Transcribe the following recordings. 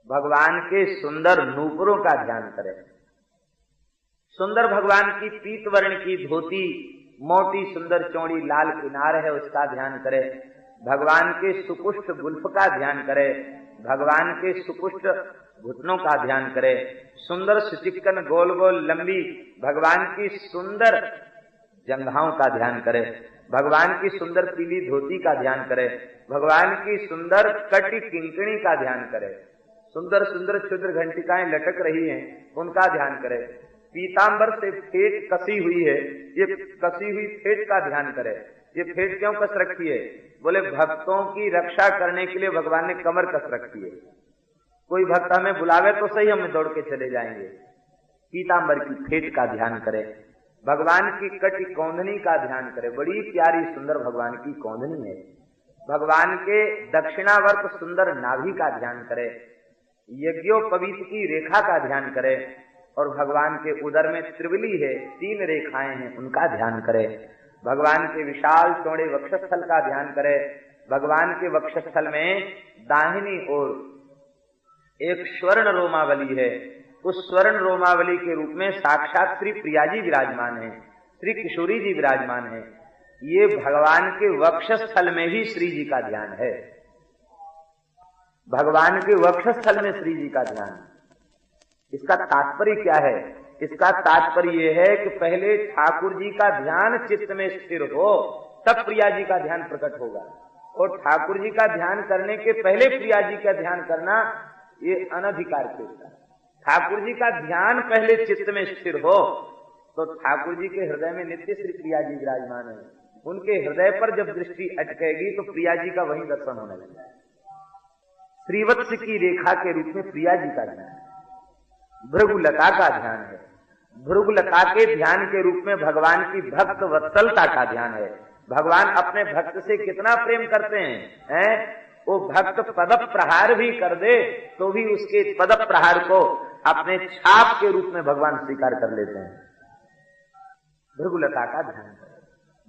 भगवान के सुंदर नूपुरों का ध्यान करें। सुंदर भगवान की पीत वर्ण की धोती, मोटी सुंदर चौड़ी लाल किनार है, उसका ध्यान करें। भगवान के सुपुष्ट गुल्फ का ध्यान करें। भगवान के सुपुष्ट घुटनों का ध्यान करें। सुंदर सुचिक्कन गोल गोल लंबी भगवान की सुंदर जंघाओं का ध्यान करें। भगवान की सुंदर पीली धोती का ध्यान करें। भगवान की सुंदर कटी किंकणी का ध्यान करें। सुंदर सुंदर क्षुद्र घंटिकाएं लटक रही हैं, उनका ध्यान करें। पीतांबर से फेट कसी हुई है, ये कसी हुई फेट का ध्यान करें। ये फेट क्यों कस रखी है? बोले भक्तों की रक्षा करने के लिए भगवान ने कमर कस रखी है। कोई भक्त हमें बुलावे तो सही, हम दौड़ के चले जाएंगे। पीतांबर की फेट का ध्यान करें। भगवान की कटी कौंधनी का ध्यान करें। बड़ी प्यारी सुंदर भगवान की कौंधनी है। भगवान के दक्षिणावर्त सुंदर नाभि का ध्यान करें। यज्ञोपवीत की रेखा का ध्यान करें। और भगवान के उदर में त्रिवली है, 3 रेखाएं हैं, उनका ध्यान करें। भगवान के विशाल चौड़े वक्षस्थल का ध्यान करें। भगवान के वक्षस्थल में दाहिनी ओर एक स्वर्ण रोमावली है। उस स्वर्ण रोमावली के रूप में साक्षात श्री प्रिया जी विराजमान है, श्री किशोरी जी विराजमान है। ये भगवान के वक्षस्थल में ही श्री जी का ध्यान है। भगवान के वक्षस्थल में श्री जी का ध्यान। इसका तात्पर्य क्या है? इसका तात्पर्य यह है कि पहले ठाकुर जी का ध्यान चित्त में स्थिर हो, तब प्रिया जी का ध्यान प्रकट होगा। और ठाकुर जी का ध्यान करने के पहले प्रिया जी का ध्यान करना, ये अनधिकार होता है। ठाकुर जी का ध्यान पहले चित्त में स्थिर हो तो ठाकुर जी के हृदय में नित्य श्री प्रिया जी विराजमान है। उनके हृदय पर जब दृष्टि अटकेगी तो प्रिया जी का वहीं दर्शन होने लगेगा। श्रीवत्स की रेखा के रूप में प्रिया जी का ध्यान है। भृगुलता का ध्यान है। भृगुलता के ध्यान के रूप में भगवान की भक्त वत्सलता का ध्यान है। भगवान अपने भक्त से कितना प्रेम करते हैं, वो भक्त पद प्रहार भी कर दे तो भी उसके पद प्रहार को अपने छाप के रूप में भगवान स्वीकार कर लेते हैं। भृगुलता का ध्यान करें।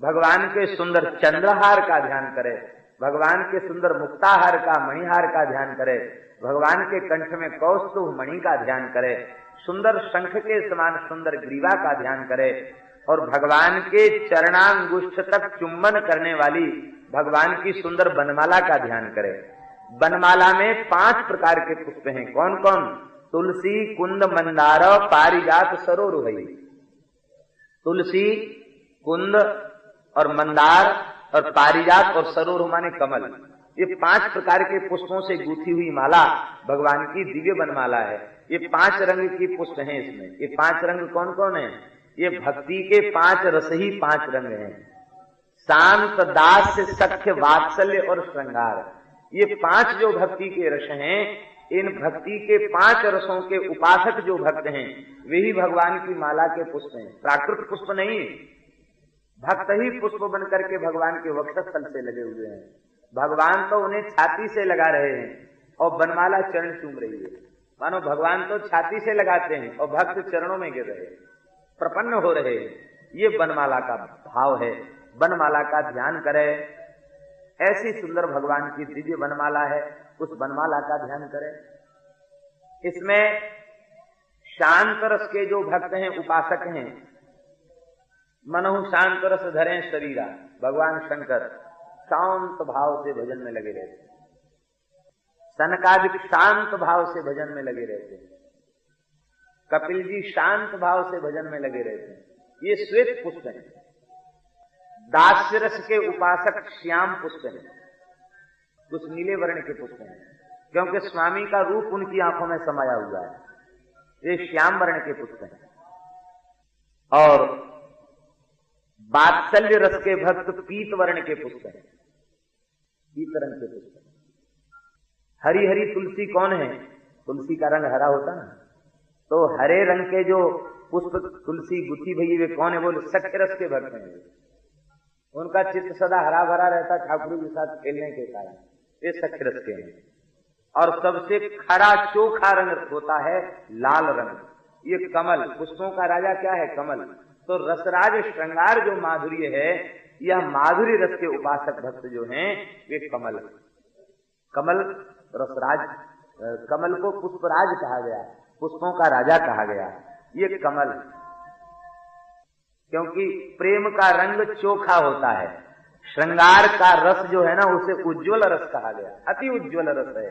भगवान के सुंदर चंद्रहार का ध्यान करें। भगवान के सुंदर मुक्ताहार का, मणिहार का ध्यान करें। भगवान के कंठ में कौस्तुभ मणि का ध्यान करें। सुंदर शंख के समान सुंदर ग्रीवा का ध्यान करें। और भगवान के चरणांगुष्ठ तक चुंबन करने वाली भगवान की सुंदर बनमाला का ध्यान करें। बनमाला में 5 प्रकार के पुष्प हैं। कौन कौन? तुलसी, कुंद, मंदार, पारिजात, सरोरुहई। तुलसी, कुंद और मंदार और पारिजात और सरोरु माने कमल। ये 5 प्रकार के पुष्पों से गूंथी हुई माला भगवान की दिव्य बनमाला है। ये 5 रंग की पुष्प हैं इसमें। ये 5 रंग कौन कौन है? ये भक्ति के 5 रस ही 5 रंग हैं। शांत, दास्य, सख्य, वात्सल्य और श्रृंगार। ये 5 जो भक्ति के रस हैं, इन भक्ति के 5 रसों के उपासक जो भक्त हैं, वे ही भगवान की माला के पुष्प हैं। प्राकृत पुष्प नहीं, भक्त ही पुष्प बन करके भगवान के वक्षस्थल से लगे हुए हैं। भगवान तो उन्हें छाती से लगा रहे हैं और बनमाला चरण चूम रही है। मानो भगवान तो छाती से लगाते हैं और भक्त चरणों में गिर रहे हैं, प्रपन्न हो रहे हैं। ये बनमाला का भाव है। बनमाला का ध्यान करें। ऐसी सुंदर भगवान की दिव्य बनमाला है, उस बनमाला का ध्यान करें। इसमें शांत रस के जो भक्त हैं, उपासक हैं, मनहु शांत रस धरें शरीरा, भगवान शंकर शांत भाव से भजन में लगे रहते। सनकादिक शांत भाव से भजन में लगे रहते। कपिल जी शांत भाव से भजन में लगे रहते हैं। ये श्वेत पुष्प हैं। दास्य रस के उपासक श्याम पुष्प हैं, कुछ नीले वर्ण के पुष्प हैं, क्योंकि स्वामी का रूप उनकी आंखों में समाया हुआ है। ये श्याम वर्ण के पुष्प हैं। और वात्सल्य रस के भक्त पीत वर्ण के पुष्प हैं, पीत रंग के पुष्प। हरी हरी तुलसी कौन है? तुलसी का रंग हरा होता ना, तो हरे रंग के जो पुष्प तुलसी गुथी भई वे कौन है? बोले सख्य रस के भक्त हैं। उनका चित्त सदा हरा भरा रहता ठाकुर के साथ खेलने के कारण, ये सख्य रस के हैं। और सबसे खरा चोखा रंग होता है लाल रंग। ये कमल, पुष्पों का राजा क्या है? कमल। तो रसराज श्रृंगार जो माधुर्य है, यह माधुर्य रस के उपासक भक्त जो हैं वे कमल। कमल रसराज कमल को पुष्पराज कहा गया, पुष्पों का राजा कहा गया। ये कमल, क्योंकि प्रेम का रंग चोखा होता है, श्रृंगार का रस जो है ना उसे उज्ज्वल रस कहा गया, अति उज्ज्वल रस है,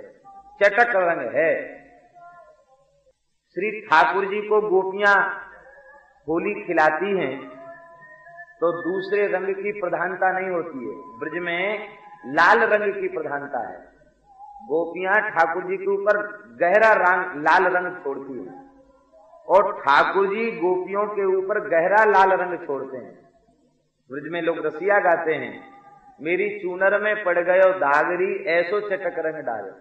चटक रंग है। श्री ठाकुर जी को गोपियां होली खिलाती हैं तो दूसरे रंग की प्रधानता नहीं होती है, ब्रज में लाल रंग की प्रधानता है। गोपियां ठाकुर जी के ऊपर गहरा रंग लाल रंग छोड़ती हैं और ठाकुर जी गोपियों के ऊपर गहरा लाल रंग छोड़ते हैं। ब्रज में लोग रसिया गाते हैं, मेरी चूनर में पड़ गयो दागरी ऐसो चटक रंग डाले।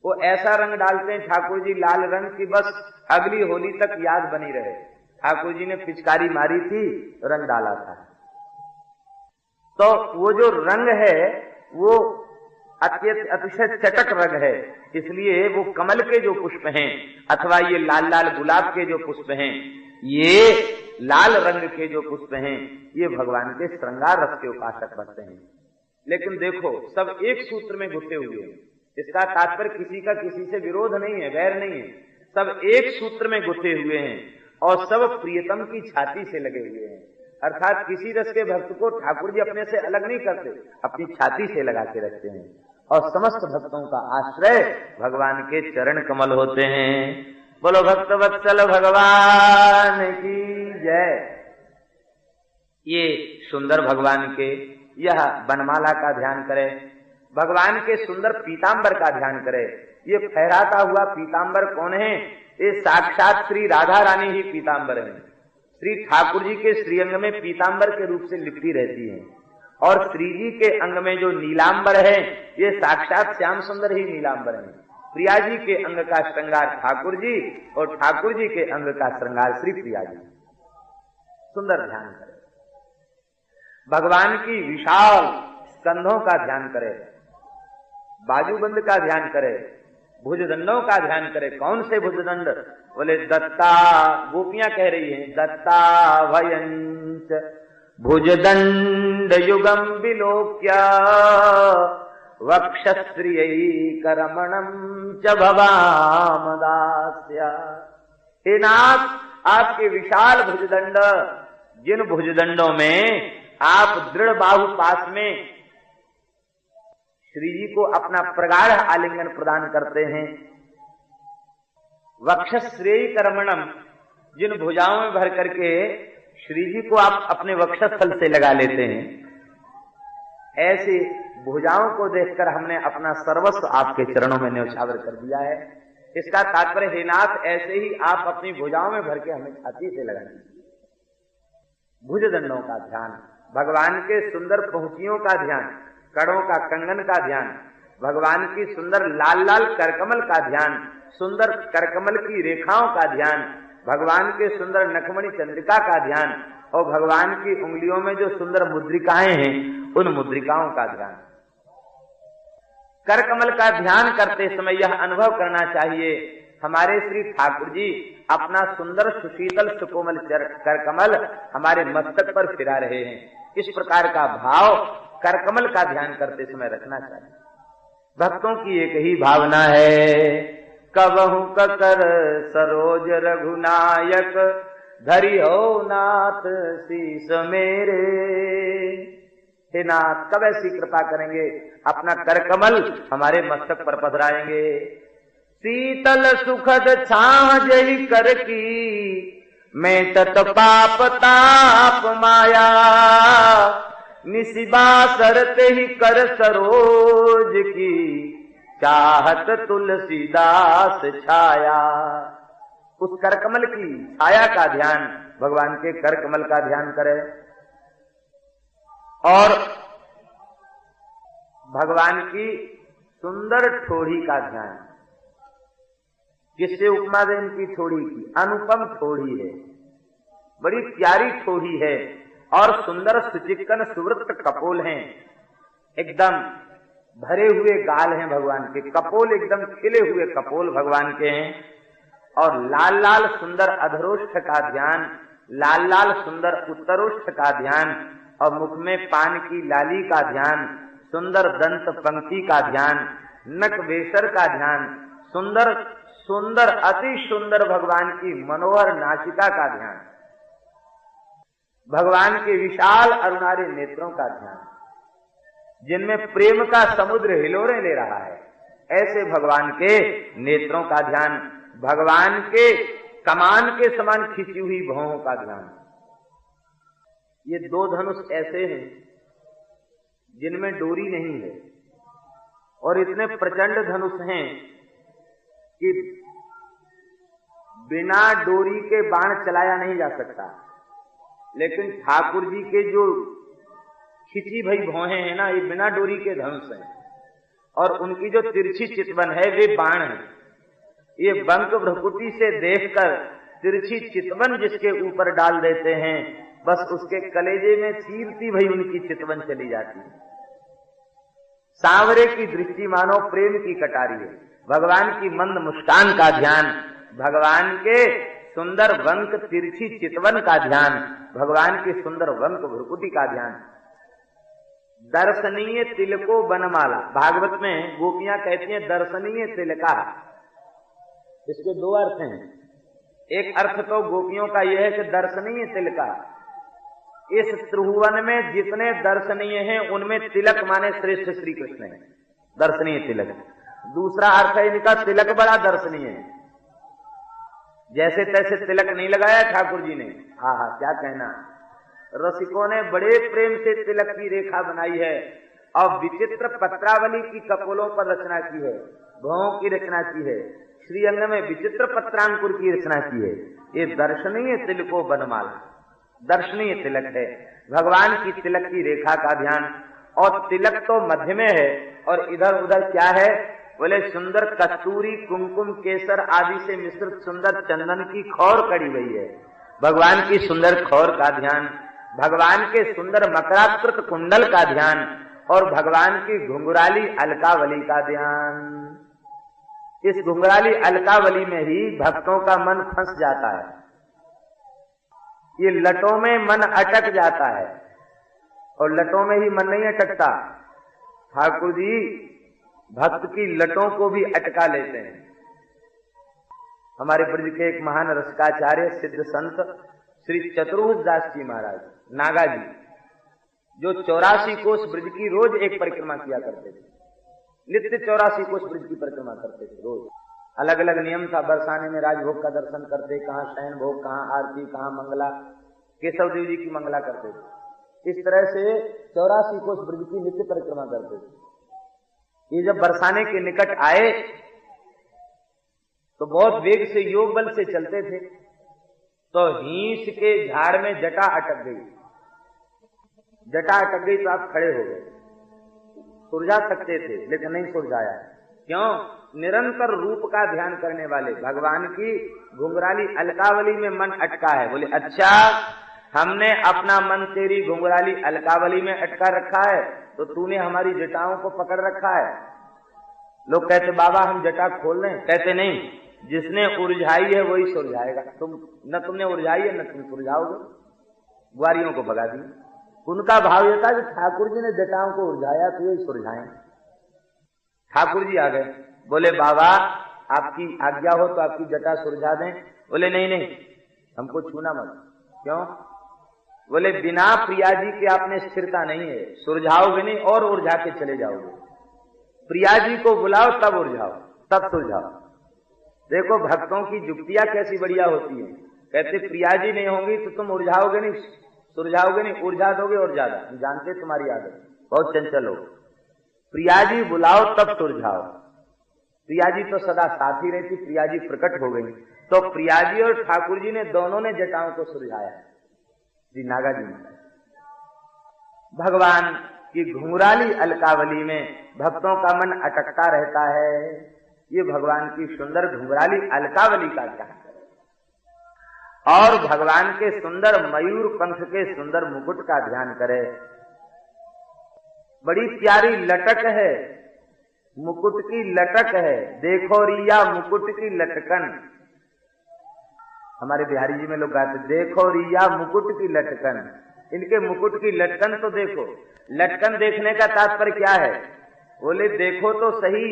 वो ऐसा रंग डालते हैं ठाकुर जी लाल रंग की, बस अगली होली तक याद बनी रहे। ठाकुर जी ने पिचकारी मारी थी, रंग डाला था। तो वो जो रंग है वो अतिशय चटक रंग है, इसलिए वो कमल के जो पुष्प हैं अथवा ये लाल लाल गुलाब के जो पुष्प हैं, ये लाल रंग के जो पुष्प हैं, ये भगवान के श्रृंगार रस के उपासक बनते हैं। लेकिन देखो सब एक सूत्र में घुटे हुए हैं, इसका तात्पर्य किसी का किसी से विरोध नहीं है, वैर नहीं है, सब एक सूत्र में गुथे हुए हैं और सब प्रियतम की छाती से लगे हुए हैं। अर्थात किसी रस के भक्त को ठाकुर जी अपने से अलग नहीं करते, अपनी छाती से लगा के रखते हैं और समस्त भक्तों का आश्रय भगवान के चरण कमल होते हैं। बोलो भक्त वत्सल भगवान की जय। ये सुंदर भगवान के यह बनमाला का ध्यान करें, भगवान के सुंदर पीतांबर का ध्यान करें। ये फहराता हुआ पीतांबर कौन है? ये साक्षात श्री राधा रानी ही पीतांबर है। श्री ठाकुर जी के श्रीअंग में पीतांबर के रूप से लिपटी रहती है और श्री जी के अंग में जो नीलांबर है ये साक्षात श्याम सुंदर ही नीलांबर है। प्रिया जी के अंग का श्रृंगार ठाकुर जी और ठाकुर जी के अंग का श्रृंगार श्री प्रिया जी। सुंदर ध्यान करें, भगवान की विशाल स्कंधों का ध्यान करें, बाजूबंद का ध्यान करे, भुजदंडों का ध्यान करे। कौन से भुजदंड? बोले दत्ता, गोपियां कह रही हैं दत्ता भयंच भुजदंड युगम विलोक्य वक्षस्त्रियैकरमणं च भवाम दास्य। हे नाथ, आपके विशाल भुजदंड, जिन भुजदंडों में आप दृढ़ बाहु पास में श्री जी को अपना प्रगाढ़ आलिंगन प्रदान करते हैं। वक्षश्रेय कर्मणम, जिन भुजाओं में भर करके श्री जी को आप अपने वक्षस्थल से लगा लेते हैं, ऐसे भुजाओं को देखकर हमने अपना सर्वस्व आपके चरणों में न्यौछावर कर दिया है। इसका तात्पर्य हे नाथ, ऐसे ही आप अपनी भुजाओं में भर के हमें छाती से लगा दीजिए। भुजदंडों का ध्यान, भगवान के सुंदर पहुंचियों का ध्यान, कड़ों का कंगन का ध्यान, भगवान की सुंदर लाल लाल करकमल का ध्यान, सुंदर करकमल की रेखाओं का ध्यान, भगवान के सुंदर नखमणि चंद्रिका का ध्यान और भगवान की उंगलियों में जो सुंदर मुद्रिकाएं हैं उन मुद्रिकाओं का ध्यान। करकमल का ध्यान करते समय यह अनुभव करना चाहिए, हमारे श्री ठाकुर जी अपना सुंदर सुशीतल सुकोमल करकमल हमारे मस्तक पर फिरा रहे हैं। इस प्रकार का भाव करकमल का ध्यान करते समय रखना चाहिए। भक्तों की एक ही भावना है, कबहू ककर सरोज रघुनायक धरि हो नाथ शीस मेरे। हे नाथ, कब ऐसी कृपा करेंगे, अपना करकमल हमारे मस्तक पर पधराएंगे। शीतल सुखद छाह जही कर की मैं तत पाप ताप माया, निशिबा सरते ही कर सरोज की चाहत तुलसीदास छाया। उस करकमल की छाया का ध्यान, भगवान के करकमल का ध्यान करें और भगवान की सुंदर ठोड़ी का ध्यान। जिससे उपमा दें इनकी ठोड़ी की, अनुपम ठोड़ी है, बड़ी प्यारी ठोड़ी है और सुंदर सुचिक्कन सुवृत्त कपोल हैं, एकदम भरे हुए गाल हैं भगवान के, कपोल एकदम खिले हुए कपोल भगवान के हैं और लाल लाल सुंदर अधरोष्ठ का ध्यान, लाल लाल सुंदर उत्तरोष्ठ का ध्यान और मुख में पान की लाली का ध्यान, सुंदर दंत पंक्ति का ध्यान, नक वेसर का ध्यान, सुंदर सुंदर अति सुंदर भगवान की मनोहर नासिका का ध्यान, भगवान के विशाल अरुणारे नेत्रों का ध्यान, जिनमें प्रेम का समुद्र हिलोरे ले रहा है, ऐसे भगवान के नेत्रों का ध्यान, भगवान के कमान के समान खिंची हुई भौहों का ध्यान। ये दो धनुष ऐसे हैं जिनमें डोरी नहीं है और इतने प्रचंड धनुष हैं कि बिना डोरी के बाण चलाया नहीं जा सकता। लेकिन ठाकुर जी के जो खिंची भई भौहें हैं ना, ये बिना डोरी के धनुष हैं और उनकी जो तिरछी चितवन है वे बाण है। ये बंक भ्रकुटी से देखकर तिरछी चितवन जिसके ऊपर डाल देते हैं, बस उसके कलेजे में चीरती भई उनकी चितवन चली जाती है। सांवरे की दृष्टि मानो प्रेम की कटारी है। भगवान की मंद मुस्कान का ध्यान, भगवान के सुंदर वंक तिरछी चितवन का ध्यान, भगवान की सुंदर वंक भ्रुकुटी का ध्यान। दर्शनीय तिलको बनमाला, भागवत में गोपियां कहती हैं दर्शनीय तिलका। इसके दो अर्थ हैं। एक अर्थ तो गोपियों का यह है कि दर्शनीय तिलका, इस त्रिभुवन में जितने दर्शनीय हैं उनमें तिलक माने श्रेष्ठ श्री कृष्ण है, दर्शनीय तिलक। दूसरा अर्थ है इनका तिलक बड़ा दर्शनीय है। जैसे तैसे तिलक नहीं लगाया ठाकुर जी ने, हाँ हाँ क्या कहना, रसिकों ने बड़े प्रेम से तिलक की रेखा बनाई है और विचित्र पत्रावली की कपोलों पर रचना की है, भौं की रचना की है, श्रीअंग में विचित्र पत्रांकुर की रचना की है। ये दर्शनीय तिलको बनमाला, दर्शनीय तिलक है, भगवान की तिलक की रेखा का ध्यान। और तिलक तो मध्य में है और इधर उधर क्या है, बोले सुंदर कस्तूरी कुमकुम केसर आदि से मिश्रित सुंदर चंदन की खौर कड़ी हुई है, भगवान की सुंदर खौर का ध्यान, भगवान के सुंदर मकराकृत कुंडल का ध्यान और भगवान की घुंघराली अलकावली का ध्यान। इस घुंघराली अलकावली में ही भक्तों का मन फंस जाता है, ये लटों में मन अटक जाता है और लटों में ही मन नहीं अटकता, ठाकुर जी भक्त की लटों को भी अटका लेते हैं। हमारे ब्रज के एक महान रसिकाचार्य सिद्ध संत श्री चतुर्भुज दास जी महाराज नागा जी, जो 84 कोस ब्रज की रोज एक परिक्रमा किया करते थे, नित्य 84 कोस ब्रज की परिक्रमा करते थे रोज। अलग अलग नियम था, बरसाने में राजभोग का दर्शन करते, कहाँ शयन भोग, कहाँ आरती, कहाँ मंगला, केशव देव जी की मंगला करते थे। इस तरह से 84 कोस ब्रज की नित्य परिक्रमा करते थे। ये जब बरसाने के निकट आए तो बहुत वेग से योग बल से चलते थे, तो हींस के झाड़ में जटा अटक गई। जटा अटक गई तो आप खड़े हो गए, सुलझा सकते थे लेकिन नहीं सुलझाया। क्यों? निरंतर रूप का ध्यान करने वाले, भगवान की घुंघराली अलकावली में मन अटका है। बोले अच्छा, हमने अपना मन तेरी घुंघराली अलकावली में अटका रखा है तो तूने हमारी जटाओं को पकड़ रखा है। लोग कहते बाबा हम जटा खोल लें, कहते नहीं, जिसने उलझाई है वही सुलझाएगा। न तुमने उलझाई है न तुम सुलझाओगे। ग्वारियों को भगा दी। उनका भाव यह था कि ठाकुर जी ने जटाओं को उलझाया तो ये सुलझाएं। ठाकुर जी आ गए, बोले बाबा आपकी आज्ञा हो तो आपकी जटा सुलझा दें। बोले नहीं नहीं, हमको छूना मत। क्यों? बोले बिना प्रिया जी के आपने स्थिरता नहीं है, सुलझाओगे नहीं और उलझा के चले जाओगे। प्रिया जी को बुलाओ तब उलझाओ, तब सुलझाओ। देखो भक्तों की जुक्तियां कैसी बढ़िया होती है। कहते प्रिया जी नहीं होंगी तो तुम उलझाओगे नहीं, सुलझाओगे नहीं, उलझा दोगे और ज्यादा। जानते तुम्हारी आदत, बहुत चंचल हो। प्रिया जी बुलाओ तब सुलझाओ। प्रिया जी तो सदा साथ ही रहती, प्रिया जी प्रकट हो गई तो प्रिया जी और ठाकुर जी ने दोनों ने जटाओं को सुलझाया। जी नागा जी भगवान की घुंघराली अलकावली में भक्तों का मन अटकता रहता है। ये भगवान की सुंदर घुंघराली अलकावली का ध्यान करे और भगवान के सुंदर मयूर पंख के सुंदर मुकुट का ध्यान करे। बड़ी प्यारी लटक है, मुकुट की लटक है, देखो रिया मुकुट की लटकन। हमारे बिहारी जी में लोग गाते देखो रिया मुकुट की लटकन। इनके मुकुट की लटकन तो देखो। लटकन देखने का तात्पर्य क्या है? बोले देखो तो सही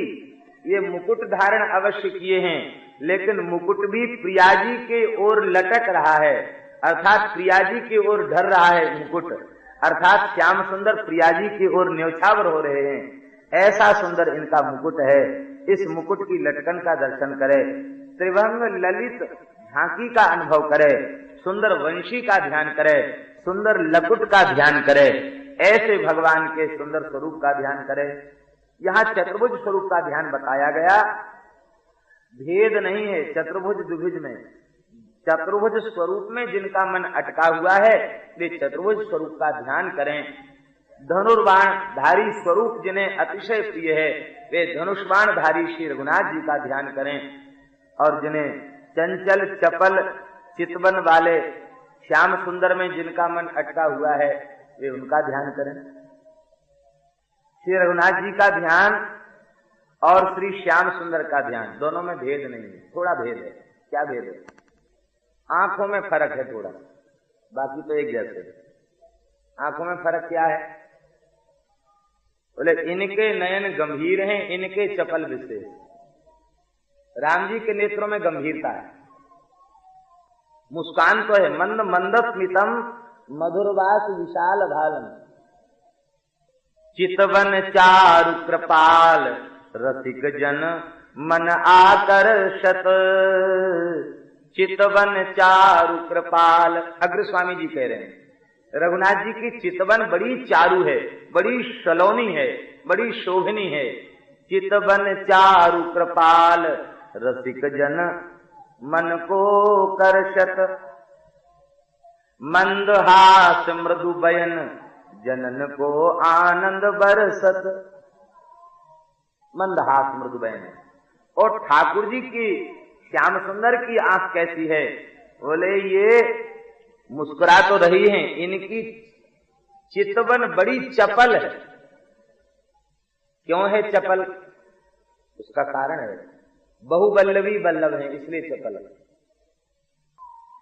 ये मुकुट धारण अवश्य किए हैं, लेकिन मुकुट भी प्रिया जी के ओर लटक रहा है, अर्थात प्रिया जी की ओर ढर रहा है मुकुट, अर्थात श्याम सुंदर प्रिया जी की ओर न्योछावर हो रहे हैं। ऐसा सुंदर इनका मुकुट है। इस मुकुट की लटकन का दर्शन करे, त्रिभंग ललित झांकी का अनुभव करे, सुंदर वंशी का ध्यान करे, सुंदर लकुट का ध्यान करे, ऐसे भगवान के सुंदर स्वरूप का ध्यान करे। यहाँ चतुर्भुज स्वरूप का ध्यान बताया गया, भेद नहीं है चतुर्भुज द्विभुज में। चतुर्भुज स्वरूप में जिनका मन अटका हुआ है वे चतुर्भुज स्वरूप का ध्यान करें। धनुर्बाण धारी स्वरूप जिन्हें अतिशय प्रिय है वे धनुष्बाण धारी श्री रघुनाथ जी का ध्यान करें, और जिन्हें चंचल चपल चितवन वाले श्याम सुंदर में जिनका मन अटका हुआ है वे उनका ध्यान करें। श्री रघुनाथ जी का ध्यान और श्री श्याम सुंदर का ध्यान, दोनों में भेद नहीं है, थोड़ा भेद है। क्या भेद है? आंखों में फर्क है थोड़ा, बाकी तो एक जैसे। आंखों में फर्क क्या है? बोले इनके नयन गंभीर हैं, इनके चपल विशेष। राम जी के नेत्रों में गंभीरता है, मुस्कान तो है, मंद मंदस्मितम मधुरवास विशाल भालम, चितवन चारु कृपाल रसिक जन मन आकर्षत। चितवन चारु कृपाल, अग्र स्वामी जी कह रहे हैं रघुनाथ जी की चितवन बड़ी चारु है, बड़ी सलोनी है, बड़ी शोभनी है। चितवन चारु कृपाल रसिक जन मन को कर्षत। मंदहास मृदु बयन जनन को आनंद बरसत। मंदहास मृदु बयन। और ठाकुर जी की श्याम सुंदर की आंख कैसी है? बोले ये मुस्कुरा तो रही हैं, इनकी चितवन बड़ी चपल है। क्यों है चपल? उसका कारण है बहुबल्लवी बल्लभ है, इसलिए चपल है।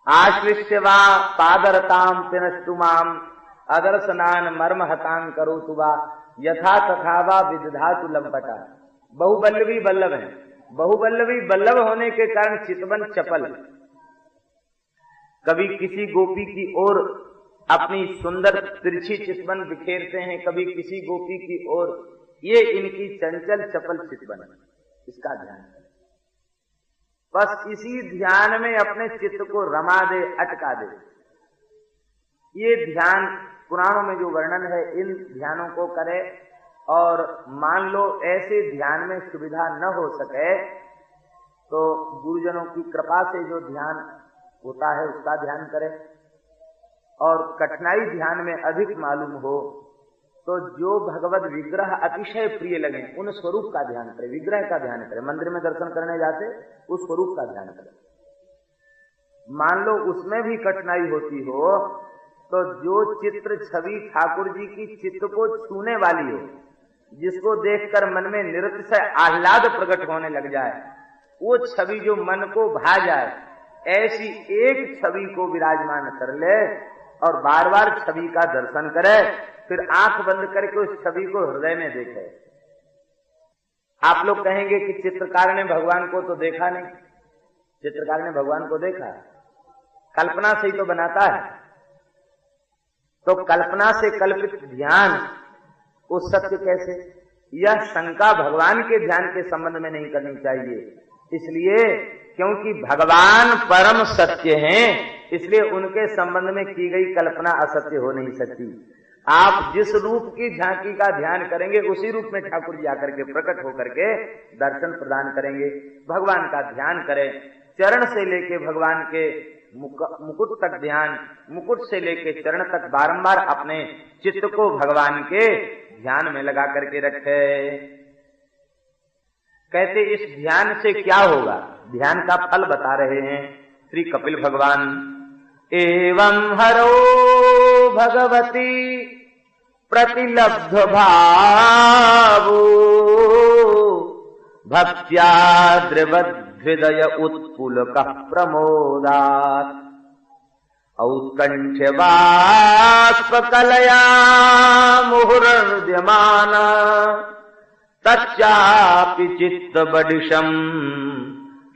आश्लिष्यवा पादरताम पिनस्तुमाम अदर्शनान मर्म हतांग करो तुबा यथा तथावा विदधातु लंपटा। बहुबल्लवी बल्लभ है, बहुबल्लवी बल्लभ होने के कारण चितवन चपल है। कभी किसी गोपी की ओर अपनी सुंदर तिरछी चितवन बिखेरते हैं, कभी किसी गोपी की ओर। ये इनकी चंचल चपल चितवन है, इसका ध्यान करें। बस इसी ध्यान में अपने चित्त को रमा दे, अटका दे। ये ध्यान पुराणों में जो वर्णन है, इन ध्यानों को करे। और मान लो ऐसे ध्यान में सुविधा न हो सके तो गुरुजनों की कृपा से जो ध्यान होता है उसका ध्यान करें। और कठिनाई ध्यान में अधिक मालूम हो तो जो भगवत विग्रह अतिशय प्रिय लगे उन स्वरूप का ध्यान करें, विग्रह का ध्यान करें। मंदिर में दर्शन करने जाते उस स्वरूप का ध्यान करें। मान लो उसमें भी कठिनाई होती हो तो जो चित्र छवि ठाकुर जी की चित्त को छूने वाली हो, जिसको देखकर मन में निरतिशय आह्लाद प्रकट होने लग जाए, वो छवि जो मन को भा जाए, ऐसी एक छवि को विराजमान कर ले और बार बार छवि का दर्शन करे। फिर आंख बंद करके उस छवि को हृदय में देखे। आप लोग कहेंगे कि चित्रकार ने भगवान को तो देखा नहीं। चित्रकार ने भगवान को देखा, कल्पना से ही तो बनाता है। तो कल्पना से कल्पित ध्यान उस सत्य कैसे? यह शंका भगवान के ध्यान के संबंध में नहीं करनी चाहिए। इसलिए क्योंकि भगवान परम सत्य हैं, इसलिए उनके संबंध में की गई कल्पना असत्य हो नहीं सकती। आप जिस रूप की झांकी का ध्यान करेंगे उसी रूप में ठाकुर जी आकर के प्रकट होकर के दर्शन प्रदान करेंगे। भगवान का ध्यान करें, चरण से लेके भगवान के मुकुट तक ध्यान, मुकुट से लेके चरण तक बारंबार अपने चित्त को भगवान के ध्यान में लगा करके रखे। कहते इस ध्यान से क्या होगा? ध्यान का फल बता रहे हैं श्री कपिल भगवान। एवं हरो भगवती प्रतिलब्ध भावो भक्त्या द्रवद्विदय उत्पुलक प्रमोदात् औत्कण्ठ्य बाष्पकलया मुहुर्द्यमान तच्चापि चित्त बडिशम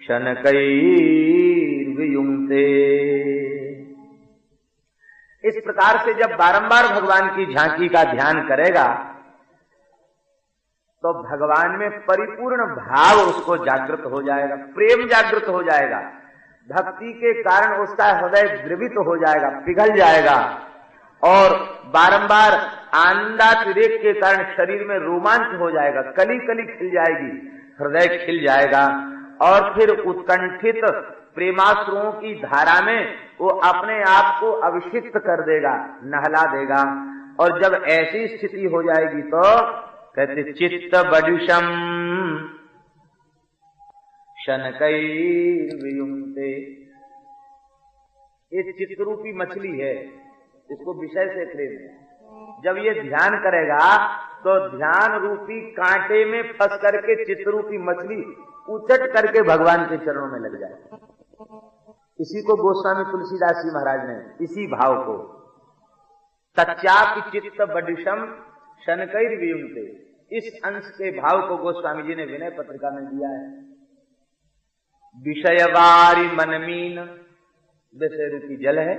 शनकैर्वियुंक्ते। इस प्रकार से जब बारंबार भगवान की झांकी का ध्यान करेगा तो भगवान में परिपूर्ण भाव उसको जागृत हो जाएगा, प्रेम जागृत हो जाएगा। भक्ति के कारण उसका हृदय द्रवित हो जाएगा, पिघल जाएगा, और बारंबार आनंदातिरेक के कारण शरीर में रोमांच हो जाएगा, कली कली खिल जाएगी, हृदय खिल जाएगा, और फिर उत्कंठित प्रेमाश्रुओं की धारा में वो अपने आप को अभिषिक्त कर देगा, नहला देगा। और जब ऐसी स्थिति हो जाएगी तो कहते चित्त बडिशम शनकैर्वियुंक्ते। ये चित्तरूपी मछली है, इसको विषय से प्रेम है। जब ये ध्यान करेगा तो ध्यान रूपी कांटे में फंस करके चित्तरूपी मछली उचट करके भगवान के चरणों में लग जाए। इसी को गोस्वामी तुलसीदास जी महाराज ने इसी भाव को तच्चापि चित्त बडिशम शनकैर्वियुंक्ते, इस अंश के भाव को गोस्वामी जी ने विनय पत्रिका में दिया है। विषयवारी मनमीन, विषय रूपी जल है,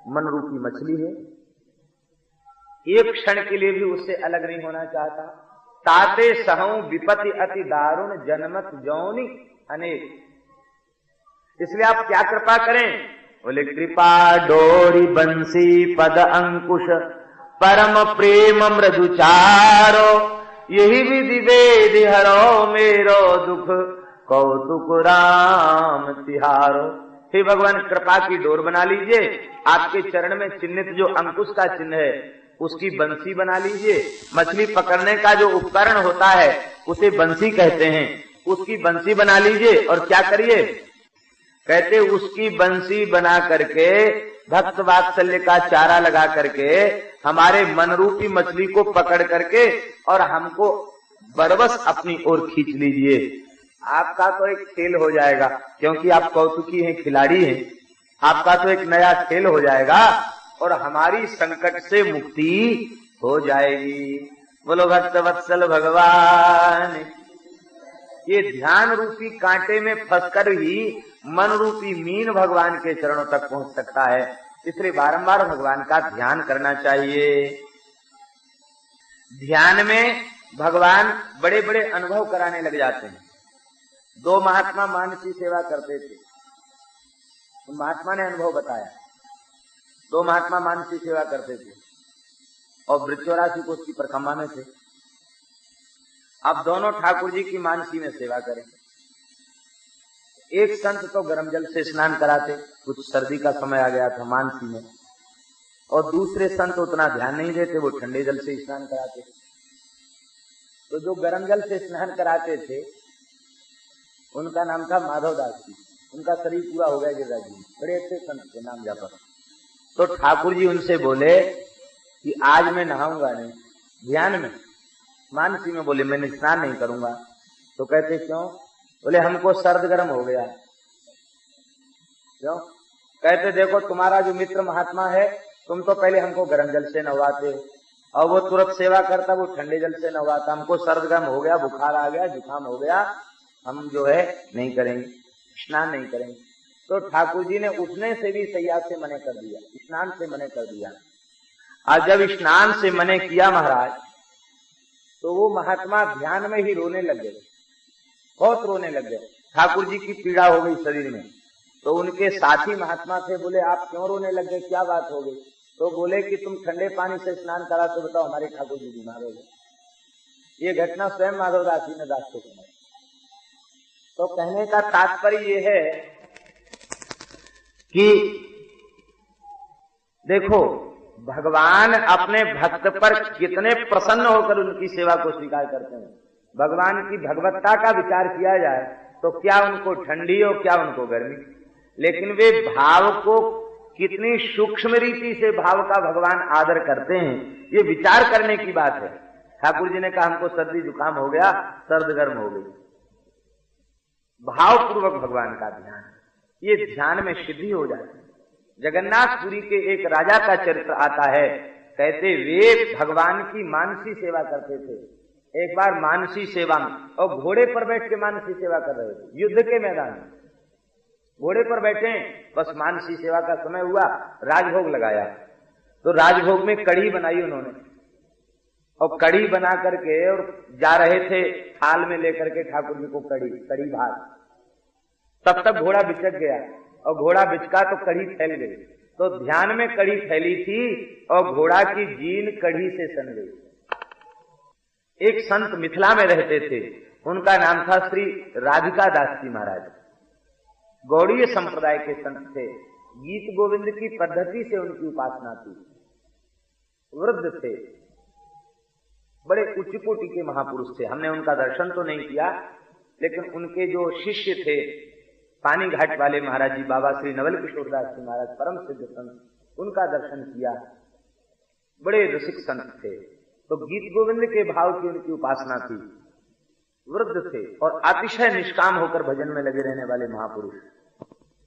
मन रूपी मछली है, एक क्षण के लिए भी उससे अलग नहीं होना चाहता। ताते सहूं विपति अति दारुण जनमत जौनी अनेक। इसलिए आप क्या कृपा करें? बोले कृपा डोरी बंसी पद अंकुश परम प्रेम मृदुचारो, यही विधि वेद हरो मेरो दुख कौतुक राम तिहारो। हे भगवान, कृपा की डोर बना लीजिए, आपके चरण में चिन्हित जो अंकुश का चिन्ह है उसकी बंसी बना लीजिए। मछली पकड़ने का जो उपकरण होता है उसे बंसी कहते हैं, उसकी बंसी बना लीजिए और क्या करिए? कहते उसकी बंसी बना करके भक्त वात्सल्य का चारा लगा करके हमारे मन रूपी मछली को पकड़ करके और हमको बरबस अपनी ओर खींच लीजिए। आपका तो एक खेल हो जाएगा, क्योंकि आप कौतुकी हैं, खिलाड़ी हैं, आपका तो एक नया खेल हो जाएगा और हमारी संकट से मुक्ति हो जाएगी। बोलो भक्त वत्सल भगवान। ये ध्यान रूपी कांटे में फंसकर ही मन रूपी मीन भगवान के चरणों तक पहुंच सकता है। इसलिए बारंबार भगवान का ध्यान करना चाहिए। ध्यान में भगवान बड़े बड़े अनुभव कराने लग जाते हैं। दो महात्मा मानसी सेवा करते थे, उन महात्मा ने अनुभव बताया। दो महात्मा मानसी सेवा करते थे और वृक्षराशि को उसकी परिक्रमा में थे। अब दोनों ठाकुर जी की मानसी में सेवा करें। एक संत तो गर्म जल से स्नान कराते, कुछ सर्दी का समय आ गया था मानसी में, और दूसरे संत उतना ध्यान नहीं देते, वो ठंडे जल से स्नान कराते। तो जो गर्म जल से स्नान कराते थे उनका नाम था माधवदास जी। उनका शरीर पूरा हो गया गिरिराज जी, बड़े अच्छे संत थे, नाम जापर। तो ठाकुर जी उनसे बोले कि आज मैं नहाऊंगा नहीं, ध्यान में मानसी में बोले मैं स्नान नहीं करूंगा। तो कहते क्यों? बोले हमको सर्द गर्म हो गया। क्यों? कहते देखो तुम्हारा जो मित्र महात्मा है, तुम तो पहले हमको गर्म जल से नहवाते हो और वो तुरंत सेवा करता, वो ठंडे जल से नहवाता। हमको सर्द गर्म हो गया, बुखार आ गया, जुकाम हो गया, हम जो है नहीं करेंगे, स्नान नहीं करेंगे। तो ठाकुर जी ने उठने से भी सैया से मने कर दिया, स्नान से मने कर दिया। और जब स्नान से मने किया महाराज, तो वो महात्मा ध्यान में ही रोने लग गए, बहुत रोने लग गए। ठाकुर जी की पीड़ा हो गई शरीर में। तो उनके साथी महात्मा थे, बोले आप क्यों रोने लग गए, क्या बात हो गई? तो बोले कि तुम ठंडे पानी से स्नान करा तो बताओ हमारे ठाकुर जी बीमार हो गए। ये घटना स्वयं माधवदास जी ने दास को सुनाई। तो कहने का तात्पर्य ये है कि देखो भगवान अपने भक्त पर कितने प्रसन्न होकर उनकी सेवा को स्वीकार करते हैं। भगवान की भगवत्ता का विचार किया जाए तो क्या उनको ठंडी हो क्या उनको गर्मी, लेकिन वे भाव को कितनी सूक्ष्म रीति से भाव का भगवान आदर करते हैं, ये विचार करने की बात है। ठाकुर जी ने कहा हमको सर्दी जुकाम हो गया, सर्द गर्म हो गई, भावपूर्वक भगवान का ध्यान, ये ध्यान में सिद्धि हो जाती है। जगन्नाथपुरी के एक राजा का चरित्र आता है, कहते वे भगवान की मानसी सेवा करते थे। एक बार मानसी सेवा में, और घोड़े पर बैठ के मानसी सेवा कर रहे थे युद्ध के मैदान में। घोड़े पर बैठे, बस मानसी सेवा का समय हुआ, राजभोग लगाया। तो राजभोग में कढ़ी बनाई उन्होंने, और कढ़ी बना करके और जा रहे थे थाल में लेकर के ठाकुर जी को कढ़ी भात। तब तक घोड़ा बिचक गया, और घोड़ा बिचका तो कढ़ी फैल गई। तो ध्यान में कढ़ी फैली थी और घोड़ा की जीन कढ़ी से सन गई। एक संत मिथिला में रहते थे, उनका नाम था श्री राधिका दास जी महाराज। गौड़ीय संप्रदाय के संत थे, गीत गोविंद की पद्धति से उनकी उपासना थी। वृद्ध थे, बड़े उच्च कोटि के महापुरुष थे। हमने उनका दर्शन तो नहीं किया, लेकिन उनके जो शिष्य थे पानी घाट वाले महाराज जी बाबा श्री नवल किशोर दास जी महाराज, परम सिद्ध संत, उनका दर्शन किया। बड़े रसिक संत थे, तो गीत गोविंद के भाव की उनकी उपासना थी। वृद्ध थे और अतिशय निष्काम होकर भजन में लगे रहने वाले महापुरुष।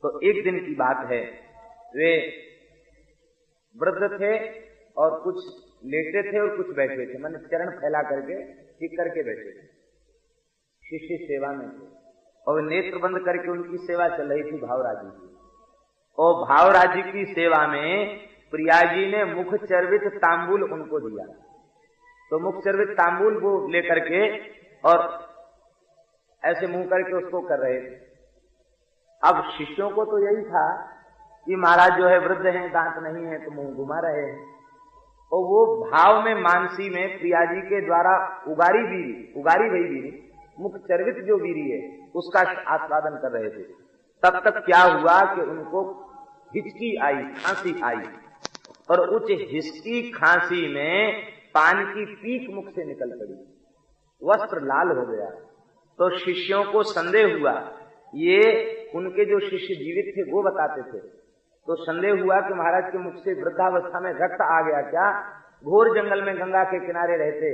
तो एक दिन की बात है, वे वृद्ध थे और कुछ लेटे थे और कुछ बैठे थे, मैंने चरण फैला करके ठीक करके बैठे थे। शिष्य सेवा में थे और नेत्र बंद करके उनकी सेवा चल रही थी भावराजी की। और भावराजी की सेवा में प्रिया जी ने मुख चर्वित तांबूल उनको दिया। तो मुख चर्वित तांबूल वो लेकर के और ऐसे मुंह करके उसको कर रहे थे। अब शिष्यों को तो यही था कि महाराज जो है वृद्ध हैं, दांत नहीं है, तो मुंह घुमा रहे हैं। और वो भाव में मानसी में प्रिया जी के द्वारा उगारी भई बीरी, मुख चर्वित जो बीरी है उसका आस्वादन कर रहे थे। तब तक क्या हुआ कि उनको हिचकी आई, खांसी आई, और उस हिचकी खांसी में पान की पीक मुख से निकल पड़ी, वस्त्र लाल हो गया। तो शिष्यों को संदेह हुआ, ये उनके जो शिष्य जीवित थे वो बताते थे। तो संदेह हुआ कि महाराज के मुख से वृद्धावस्था में रक्त आ गया क्या। घोर जंगल में गंगा के किनारे रहते,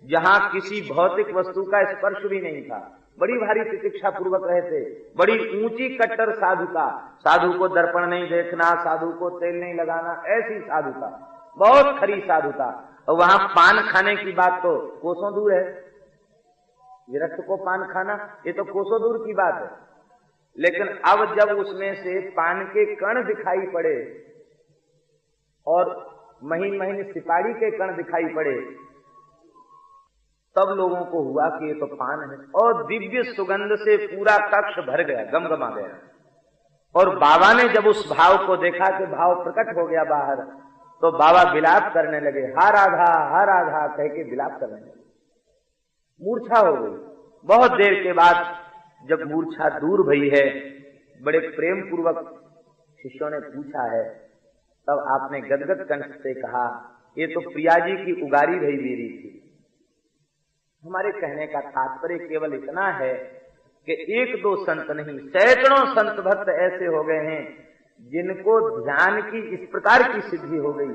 जहां किसी भौतिक वस्तु का स्पर्श भी नहीं था, बड़ी भारी प्रतीक्षा पूर्वक रहते। बड़ी ऊंची कट्टर साधुता, साधु को दर्पण नहीं देखना, साधु को तेल नहीं लगाना, ऐसी साधुता, बहुत खरी साधुता। और वहां पान खाने की बात तो कोसों दूर है। विरक्त को पान खाना ये तो कोसों दूर की बात है। लेकिन अब जब उसमें से पान के कण दिखाई पड़े और महीन महीन सिपाड़ी के कण दिखाई पड़े, तब लोगों को हुआ कि ये तो पान है। और दिव्य सुगंध से पूरा कक्ष भर गया, गमगमा गया। और बाबा ने जब उस भाव को देखा कि भाव प्रकट हो गया बाहर, तो बाबा विलाप करने लगे, हा राधा कह के विलाप करने लगे। मूर्छा हो गई। बहुत देर के बाद जब मूर्छा दूर भई है, बड़े प्रेम पूर्वक शिष्यों ने पूछा है, तब आपने गदगद कंठ से कहा, ये तो प्रिया जी की उगारी भई बीरी थी। हमारे कहने का तात्पर्य केवल इतना है कि एक दो संत नहीं, सैकड़ों संत भक्त ऐसे हो गए हैं जिनको ध्यान की इस प्रकार की सिद्धि हो गई,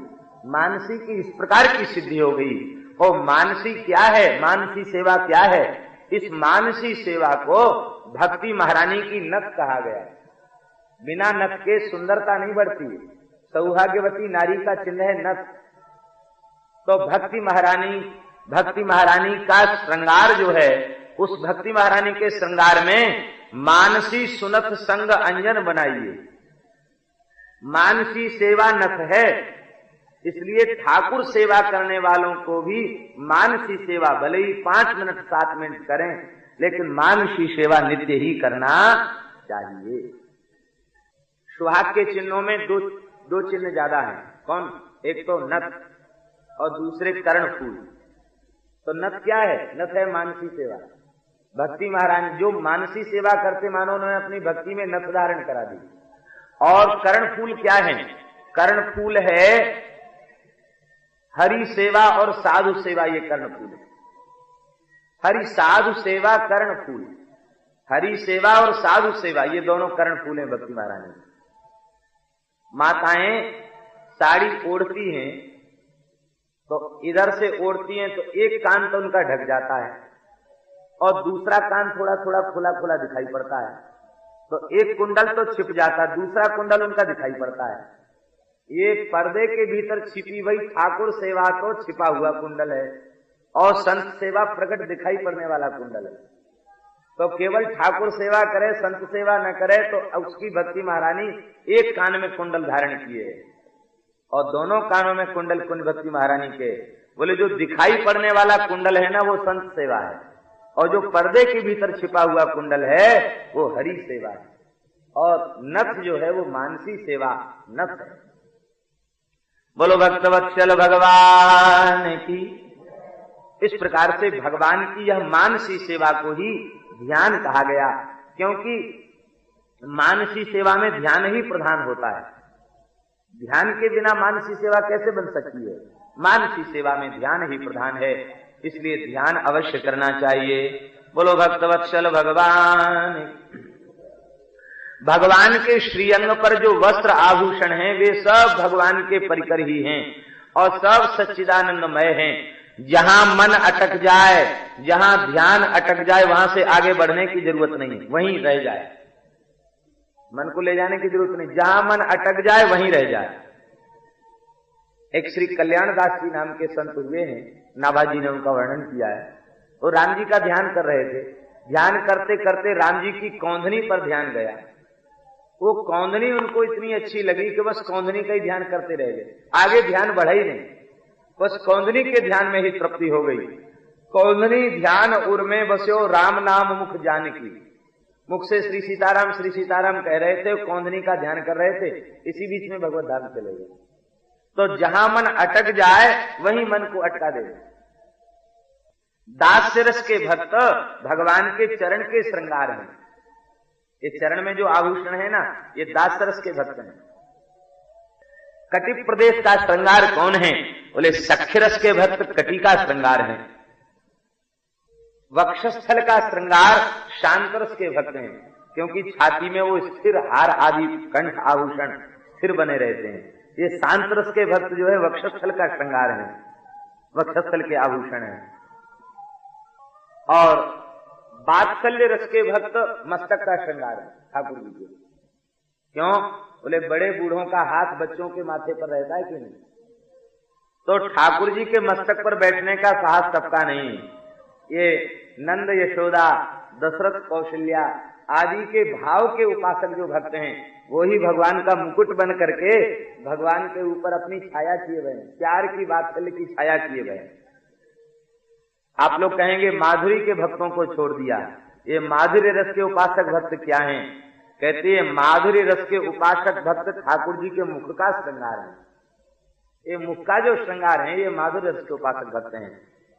मानसी की इस प्रकार की सिद्धि हो गई। और मानसी क्या है, मानसी सेवा क्या है? इस मानसी सेवा को भक्ति महारानी की नथ कहा गया। बिना नथ के सुंदरता नहीं बढ़ती। सौभाग्यवती नारी का चिन्ह है नथ। तो भक्ति महारानी का श्रृंगार जो है, उस भक्ति महारानी के श्रृंगार में मानसी सुनत संग अंजन बनाइए। मानसी सेवा नथ है, इसलिए ठाकुर सेवा करने वालों को भी मानसी सेवा भले ही 5 मिनट 7 मिनट करें, लेकिन मानसी सेवा नित्य ही करना चाहिए। सुहाग के चिन्हों में दो चिन्ह ज्यादा हैं। कौन? एक तो नथ और दूसरे कर्णफूल। तो नथ क्या है? नथ है मानसी सेवा। भक्ति महारानी जो मानसी सेवा करते, मानो उन्होंने अपनी भक्ति में नथ धारण करा दी। और कर्णफूल क्या है? कर्णफूल है हरि सेवा और साधु सेवा, ये कर्णफूल है। हरि साधु सेवा कर्णफूल, हरि सेवा और साधु सेवा, ये दोनों कर्णफूल हैं भक्ति महारानी। माताएं साड़ी ओढ़ती हैं तो इधर से ओढ़ती हैं तो एक कान तो उनका ढक जाता है और दूसरा कान थोड़ा थोड़ा खुला खुला दिखाई पड़ता है। तो एक कुंडल तो छिप जाता है, दूसरा कुंडल उनका दिखाई पड़ता है। ये पर्दे के भीतर छिपी हुई ठाकुर सेवा तो छिपा हुआ कुंडल है और संत सेवा प्रकट दिखाई पड़ने वाला कुंडल है। तो केवल ठाकुर सेवा करे, संत सेवा न करे तो उसकी भक्ति महारानी एक कान में कुंडल धारण किए और दोनों कानों में कुंडल कुंज भक्ति महारानी के। बोले जो दिखाई पड़ने वाला कुंडल है ना वो संत सेवा है, और जो पर्दे के भीतर छिपा हुआ कुंडल है वो हरि सेवा है, और नथ जो है वो मानसी सेवा नथ है। बोलो भक्तवत्सल भगवान की। इस प्रकार से भगवान की यह मानसी सेवा को ही ध्यान कहा गया, क्योंकि मानसी सेवा में ध्यान ही प्रधान होता है। ध्यान के बिना मानसी सेवा कैसे बन सकती है? मानसी सेवा में ध्यान ही प्रधान है, इसलिए ध्यान अवश्य करना चाहिए। बोलो भक्तवत्सल भगवान। भगवान के श्रीअंग पर जो वस्त्र आभूषण हैं वे सब भगवान के परिकर ही हैं और सब सच्चिदानंदमय हैं। जहां मन अटक जाए, जहां ध्यान अटक जाए, वहां से आगे बढ़ने की जरूरत नहीं, वहीं रह जाए। मन को ले जाने की जरूरत नहीं, जहां मन अटक जाए वहीं रह जाए। एक श्री कल्याणदास जी नाम के संत हुए हैं, नाभाजी ने उनका वर्णन किया है। वो राम जी का ध्यान कर रहे थे, ध्यान करते करते राम जी की कौंधनी पर ध्यान गया। वो कौंधनी उनको इतनी अच्छी लगी कि बस कौंधनी का ही ध्यान करते रह गए, आगे ध्यान बढ़ा ही नहीं, बस कौंधनी के ध्यान में ही तृप्ति हो गई। कौंधनी ध्यान उर में बस्यो राम नाम मुख जानकी। मुख से श्री सीताराम कह रहे थे, कौंधनी का ध्यान कर रहे थे, इसी बीच में भगवत धाम चले गए। तो जहां मन अटक जाए वहीं मन को अटका दे। दास्य रस के भक्त भगवान के चरण के श्रृंगार हैं। ये चरण में जो आभूषण है ना, ये दास्य रस के भक्त हैं। कटि प्रदेश का श्रृंगार कौन है? बोले सख्य रस के भक्त कटि का श्रृंगार है। वक्षस्थल का श्रृंगार शांत रस के भक्त हैं, क्योंकि छाती में वो स्थिर हार आदि कंठ आभूषण स्थिर बने रहते हैं। ये शांत रस के भक्त जो है वक्षस्थल का श्रृंगार है, वक्षस्थल के आभूषण है। और वात्सल्य रस के भक्त मस्तक का श्रृंगार है ठाकुर जी के। क्यों? बोले बड़े बूढ़ों का हाथ बच्चों के माथे पर रहता है कि नहीं, तो ठाकुर जी के मस्तक पर बैठने का साहस सबका नहीं है। ये नंद यशोदा दशरथ कौशल्या आदि के भाव के उपासक जो भक्त हैं वो ही भगवान का मुकुट बन करके भगवान के ऊपर अपनी छाया किए हुए हैं, प्यार की वात्सल्य की छाया किए हुए हैं। आप लोग कहेंगे माधुरी के भक्तों को छोड़ दिया, ये माधुर्य रस के उपासक भक्त क्या हैं? कहते हैं माधुर्य रस के उपासक भक्त ठाकुर जी के मुख का श्रृंगार है। ये मुख का जो श्रृंगार है ये माधुर्य रस के उपासक भक्त हैं।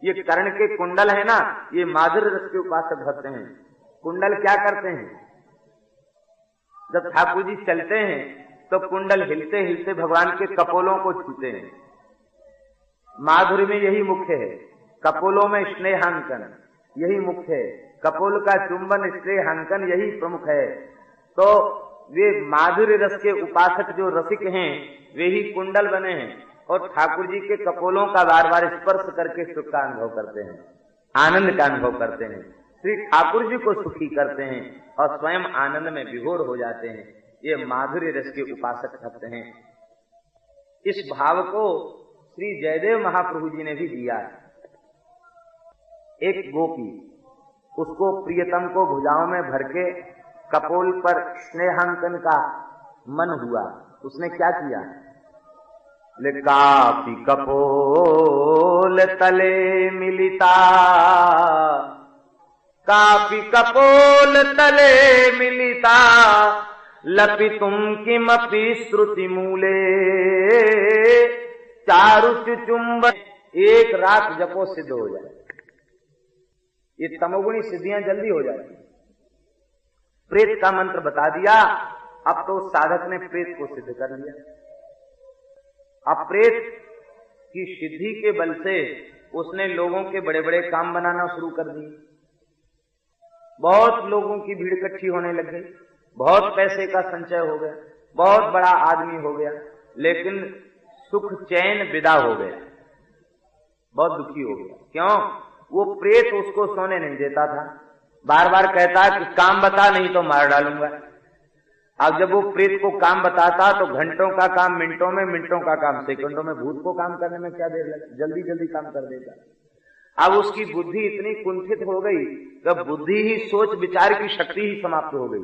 ये कर्ण के कुंडल है ना, ये माधुर्य रस के उपासक भक्त हैं। कुंडल क्या करते हैं? जब ठाकुर जी चलते हैं तो कुंडल हिलते हिलते भगवान के कपोलों को छूते हैं। माधुर्य में यही मुख्य है, कपोलों में स्नेहांकन यही मुख्य है, कपोल का चुंबन स्नेहांकन यही प्रमुख है। तो वे माधुर्य रस के उपासक जो रसिक हैं वे ही कुंडल बने हैं और ठाकुर जी के कपोलों का बार बार स्पर्श करके सुख का अनुभव करते हैं, आनंद का अनुभव करते हैं, श्री ठाकुर जी को सुखी करते हैं और स्वयं आनंद में विभोर हो जाते हैं। ये माधुर्य रस के उपासक भक्त हैं। इस भाव को श्री जयदेव महाप्रभु जी ने भी दिया। एक गोपी उसको प्रियतम को भुजाओं में भर के कपोल पर स्नेहांकन का मन हुआ, उसने क्या किया? काफी कपोल तले मिलिता, काफी कपोल तले मिलिता, लपितुम किमपि श्रुति मूले, चारु चुंबन एक रात जपो सिद्ध हो जाए। ये तमोगुणी सिद्धियां जल्दी हो जाती। प्रेत का मंत्र बता दिया, अब तो साधक ने प्रेत को सिद्ध कर लिया। अब प्रेत की सिद्धि के बल से उसने लोगों के बड़े बड़े काम बनाना शुरू कर दिए। बहुत लोगों की भीड़ इकट्ठी होने लग गई, बहुत पैसे का संचय हो गया, बहुत बड़ा आदमी हो गया, लेकिन सुख चैन विदा हो गया, बहुत दुखी हो गया। क्यों? वो प्रेत उसको सोने नहीं देता था, बार बार कहता कि काम बता नहीं तो मार डालूंगा। अब जब वो प्रेत को काम बताता तो घंटों का काम मिनटों में, मिनटों का काम सेकंडों में, भूत को काम करने में क्या देर लगे, जल्दी जल्दी काम कर देता। अब उसकी बुद्धि इतनी कुंठित हो गई कि बुद्धि ही सोच विचार की शक्ति ही समाप्त हो गई।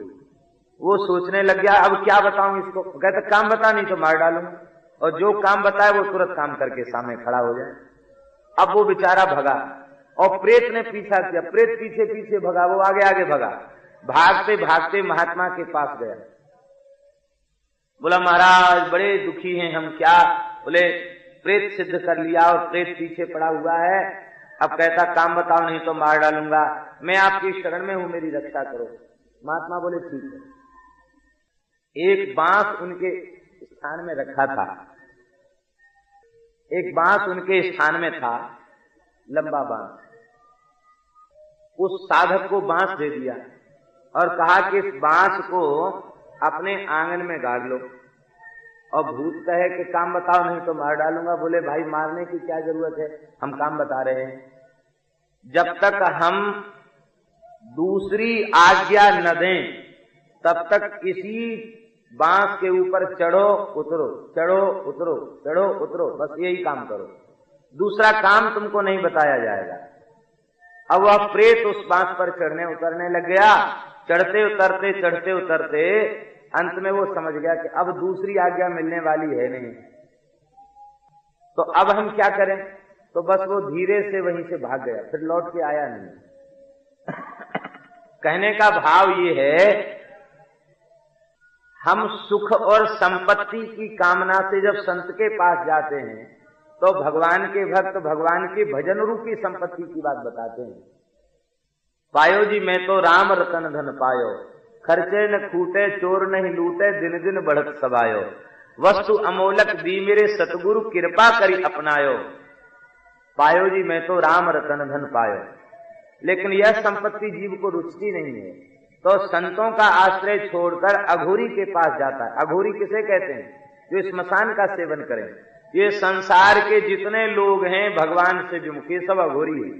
वो सोचने लग गया अब क्या बताऊं इसको। कहते काम बता नहीं तो मार डालूंगा, और जो काम बताए वो तुरंत काम करके सामने खड़ा हो जाए। अब वो बेचारा भगा और प्रेत ने पीछा किया, प्रेत पीछे पीछे भगा, वो आगे आगे भगा। भागते भागते महात्मा के पास गया, बोला महाराज बड़े दुखी हैं हम। क्या? बोले प्रेत सिद्ध कर लिया और प्रेत पीछे पड़ा हुआ है। अब कहता काम बताओ नहीं तो मार डालूंगा, मैं आपकी शरण में हूं, मेरी रक्षा करो। महात्मा बोले ठीक है। एक बांस उनके स्थान में रखा था, एक बांस उनके स्थान में था, लंबा बांस। उस साधक को बांस दे दिया और कहा कि इस बांस को अपने आंगन में गाड़ लो, और भूत कहे कि काम बताओ नहीं तो मार डालूंगा। बोले भाई मारने की क्या जरूरत है, हम काम बता रहे हैं। जब तक हम दूसरी आज्ञा न दें तब तक इसी बांस के ऊपर चढ़ो उतरो, चढ़ो उतरो, चढ़ो उतरो, बस यही काम करो, दूसरा काम तुमको नहीं बताया जाएगा। अब वह प्रेत उस बांस पर चढ़ने उतरने लग गया। चढ़ते उतरते अंत में वो समझ गया कि अब दूसरी आज्ञा मिलने वाली है नहीं, तो अब हम क्या करें। तो बस वो धीरे से वहीं से भाग गया, फिर लौट के आया नहीं। कहने का भाव ये है, हम सुख और संपत्ति की कामना से जब संत के पास जाते हैं तो भगवान के भक्त भगवान के भजन रूपी संपत्ति की बात बताते हैं। पायो जी मैं तो राम रतन धन पायो, खर्चे न खूटे चोर नहीं लूटे, दिन दिन बढ़त सबायो, वस्तु अमोलक दी मेरे सतगुरु कृपा करी अपनायो। पायो जी मैं तो राम रतन धन पायो। लेकिन यह संपत्ति जीव को रुचती नहीं है, तो संतों का आश्रय छोड़कर अघोरी के पास जाता है। अघोरी किसे कहते हैं? जो स्मशान का सेवन करें। ये संसार के जितने लोग हैं भगवान से विमुख, ये सब अघोरी है।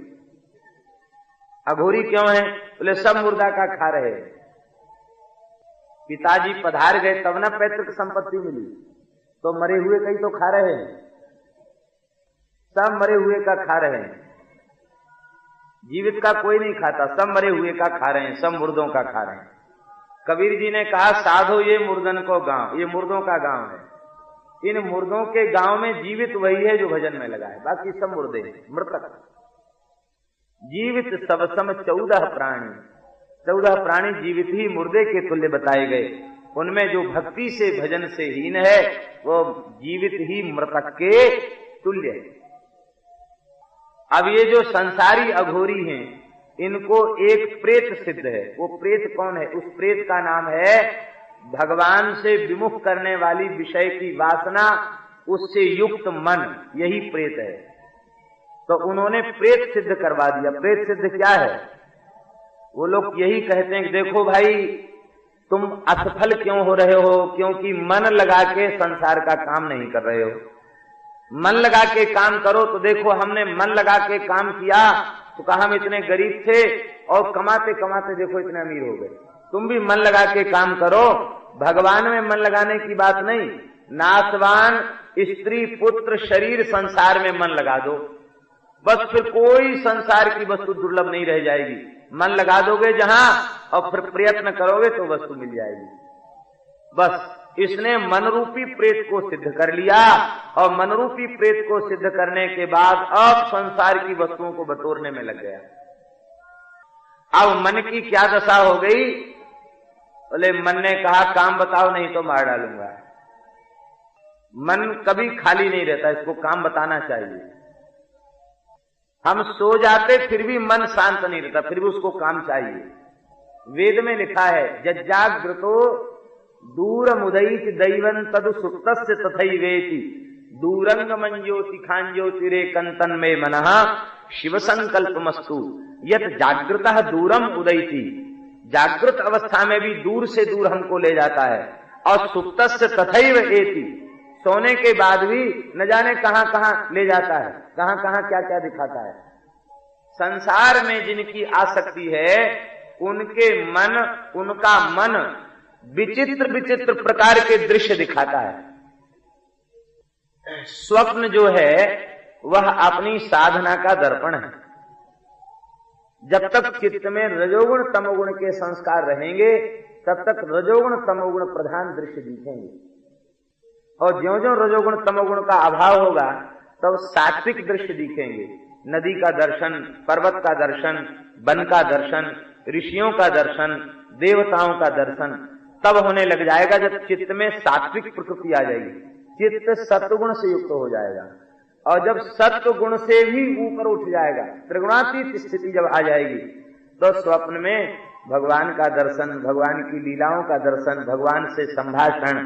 अघोरी क्यों है? बोले सब मुर्दा का खा रहे हैं। पिताजी पधार गए तब ना पैतृक संपत्ति मिली, तो मरे हुए कई तो खा रहे हैं, सब मरे हुए का खा रहे हैं। जीवित का कोई नहीं खाता, सब मरे हुए का खा रहे हैं, सब मुर्दों का खा रहे हैं। कबीर जी ने कहा साधो ये मुर्दन को गांव, ये मुर्दों का गांव है। इन मुर्दों के गांव में जीवित वही है जो भजन में लगा है, बाकी सब मुर्दे हैं, मृतक। जीवित सब सम 14 प्राणी, 14 प्राणी जीवित ही मुर्दे के तुल्य बताए गए। उनमें जो भक्ति से भजन से हीन है वो जीवित ही मृतक के तुल्य है। अब ये जो संसारी अघोरी हैं इनको एक प्रेत सिद्ध है। वो प्रेत कौन है? उस प्रेत का नाम है भगवान से विमुख करने वाली विषय की वासना, उससे युक्त मन, यही प्रेत है। तो उन्होंने प्रेत सिद्ध करवा दिया। प्रेत सिद्ध क्या है? वो लोग यही कहते हैं कि देखो भाई तुम असफल क्यों हो रहे हो, क्योंकि मन लगा के संसार का काम नहीं कर रहे हो। मन लगा के काम करो तो देखो हमने मन लगा के काम किया तो कहा हम इतने गरीब थे और कमाते कमाते देखो इतने अमीर हो गए। तुम भी मन लगा के काम करो। भगवान में मन लगाने की बात नहीं, नाशवान स्त्री पुत्र शरीर संसार में मन लगा दो, बस फिर कोई संसार की वस्तु दुर्लभ नहीं रह जाएगी। मन लगा दोगे जहां और फिर प्रयत्न करोगे तो वस्तु मिल जाएगी। बस इसने मनरूपी प्रेत को सिद्ध कर लिया, और मनरूपी प्रेत को सिद्ध करने के बाद अब संसार की वस्तुओं को बटोरने में लग गया। अब मन की क्या दशा हो गई? बोले मन ने कहा काम बताओ नहीं तो मार डालूंगा। मन कभी खाली नहीं रहता, इसको काम बताना चाहिए। हम सो जाते फिर भी मन शांत नहीं रहता, फिर भी उसको काम चाहिए। वेद में लिखा है जज्जाग्रतो दूरमुदैति दैवं तदु सुप्तस्य तथैवेति दूरंग मंज्योति खांज्योतिरे कंतन में मनः शिव संकल्पमस्तु यत जागृतः दूरम उदैति। जागृत अवस्था में भी दूर से दूर हमको ले जाता है, और सुप्तस्य तथैव एति, सोने के बाद भी न जाने कहां कहां ले जाता है, कहां कहां क्या क्या दिखाता है। संसार में जिनकी आसक्ति है उनका मन विचित्र विचित्र प्रकार के दृश्य दिखाता है। स्वप्न जो है वह अपनी साधना का दर्पण है। जब तक चित्त में रजोगुण तमोगुण के संस्कार रहेंगे तब तक रजोगुण तमोगुण प्रधान दृश्य दिखेंगे, और ज्यों ज्यों रजोगुण तमोगुण का अभाव होगा तब सात्विक दृश्य दिखेंगे। नदी का दर्शन, पर्वत का दर्शन, वन का दर्शन, ऋषियों का दर्शन, देवताओं का दर्शन तब होने लग जाएगा जब चित्त में सात्विक प्रकृति आ जाएगी, चित्त सत्वगुण से युक्त हो जाएगा। और जब सत्व गुण से भी ऊपर उठ जाएगा, त्रिगुणातीत स्थिति जब आ जाएगी, तो स्वप्न में भगवान का दर्शन, भगवान की लीलाओं का दर्शन, भगवान से संभाषण,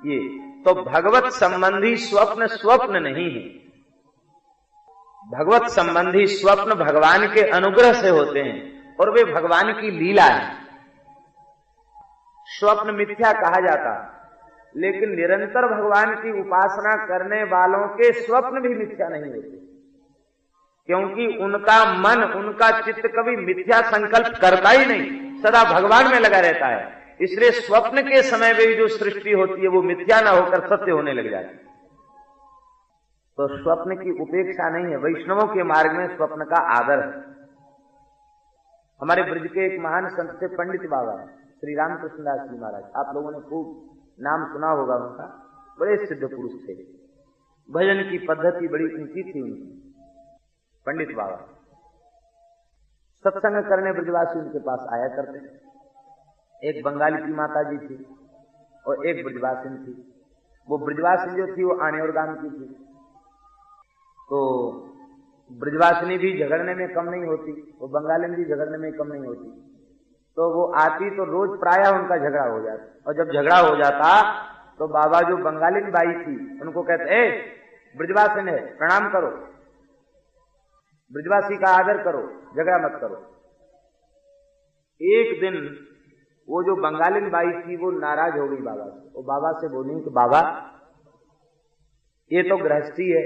ये तो भगवत संबंधी स्वप्न स्वप्न नहीं है। भगवत संबंधी स्वप्न भगवान के अनुग्रह से होते हैं और वे भगवान की लीला है। स्वप्न मिथ्या कहा जाता, लेकिन निरंतर भगवान की उपासना करने वालों के स्वप्न भी मिथ्या नहीं होते, क्योंकि उनका मन, उनका चित्त कभी मिथ्या संकल्प करता ही नहीं, सदा भगवान में लगा रहता है। इसलिए स्वप्न के समय में जो सृष्टि होती है वो मिथ्या ना होकर सत्य होने लग जाती है। तो स्वप्न की उपेक्षा नहीं है, वैष्णवों के मार्ग में स्वप्न का आदर है। हमारे ब्रज के एक महान संत थे पंडित बाबा श्री रामकृष्ण दास जी महाराज, आप लोगों ने खूब नाम सुना होगा उनका, बड़े सिद्ध पुरुष थे, भजन की पद्धति बड़ी ऊंची थी उनकी। पंडित बाबा सत्संग करने ब्रजवासी उनके पास आया करते, एक बंगाली की माता जी थी और एक ब्रजवासिन थी। वो ब्रजवासिन जो थी वो आनेवर गांव की थी, तो ब्रजवासिनी भी झगड़ने में कम नहीं होती, वो बंगाली भी झगड़ने में कम नहीं होती। तो वो आती तो रोज प्रायः उनका झगड़ा हो जाता, और जब झगड़ा हो जाता तो बाबा जो बंगाली बाई थी उनको कहते, ब्रजवासिन है प्रणाम करो, ब्रजवासी का आदर करो, झगड़ा मत करो। एक दिन वो जो बंगाली बाई थी वो नाराज हो गई बाबा से, वो बाबा से बोली कि बाबा ये तो गृहस्थी है,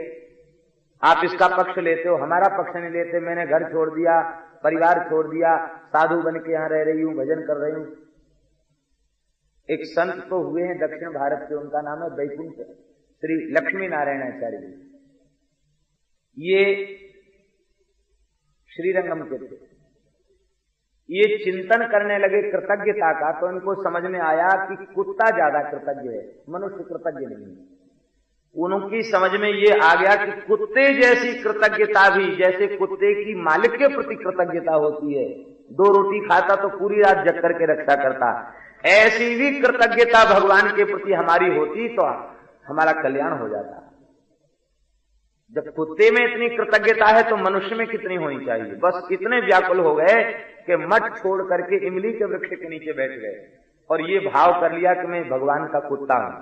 आप इसका पक्ष लेते हो, हमारा पक्ष नहीं लेते। मैंने घर छोड़ दिया, परिवार छोड़ दिया, साधु बन के यहाँ रह रही हूँ, भजन कर रही हूँ। एक संत तो हुए हैं दक्षिण भारत के, उनका नाम है वैकुंठ श्री लक्ष्मी नारायणाचार्य जी। ये श्रीरंगम के थे। ये चिंतन करने लगे कृतज्ञता का, तो इनको समझ में आया कि कुत्ता ज्यादा कृतज्ञ है, मनुष्य कृतज्ञ नहीं है। उनकी समझ में ये आ गया कि कुत्ते जैसी कृतज्ञता भी, जैसे कुत्ते की मालिक के प्रति कृतज्ञता होती है, 2 रोटी खाता तो पूरी रात जग करके रक्षा करता, ऐसी भी कृतज्ञता भगवान के प्रति हमारी होती तो हमारा कल्याण हो जाता। जब कुत्ते में इतनी कृतज्ञता है तो मनुष्य में कितनी होनी चाहिए। बस इतने व्याकुल हो गए कि मठ छोड़ करके इमली के वृक्ष के नीचे बैठ गए और ये भाव कर लिया कि मैं भगवान का कुत्ता हूं।